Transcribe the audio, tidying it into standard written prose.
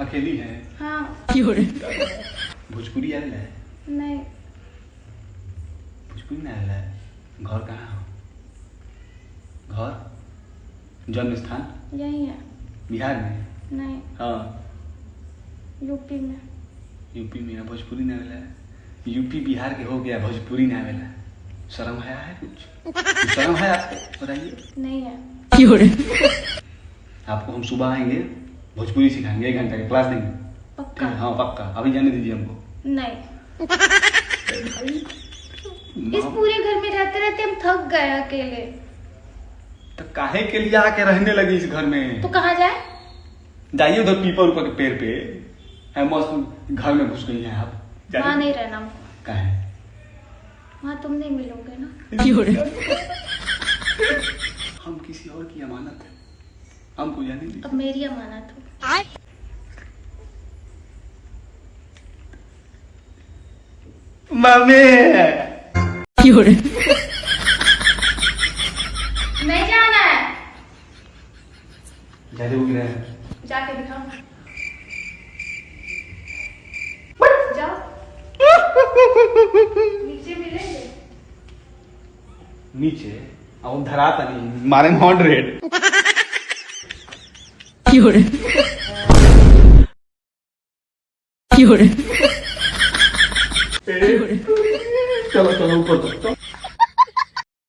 अकेली है? हाँ। भोजपुरी आयल है? नहीं। भोजपुरी नहीं आयल है? घर कहाँ हो? घर जन्म स्थान यही है। बिहार में? नहीं। हाँ यूपी में। यूपी में है, भोजपुरी नहीं आवेला है। यूपी बिहार के हो गया, भोजपुरी नहीं आवेला। शर्म है कुछ शर्म है आपको? बताइए। नहीं है। आपको हम सुबह आएंगे, भोजपुरी सिखाएंगे, 1 घंटा की क्लास देंगे। पक्का? हाँ पक्का, अभी जाने दीजिए हमको। नहीं। इस पूरे घर में रहते रहते हम थक गए अकेले। तो काहे के लिए आके रहने लगी इस घर में? तो कहाँ जाए? जाइए उधर पीपल ऊपर के पेड़ पे है, मस्त घर में घुस गई हैं आप। वहाँ नहीं रहना हमको। काहे? वहाँ तुम नहीं मिलोगे ना। हम किसी और की अमानत है, हमको जाने दीजिए। अब मेरी अमानत हो। मम्मी नहीं जाना है। जाते हो गिरा है? जाके दिखाओ। जाओ। नीचे मिलेंगे। नीचे अब धराता नहीं, मारे 100। चलो चलो ऊपर चलो।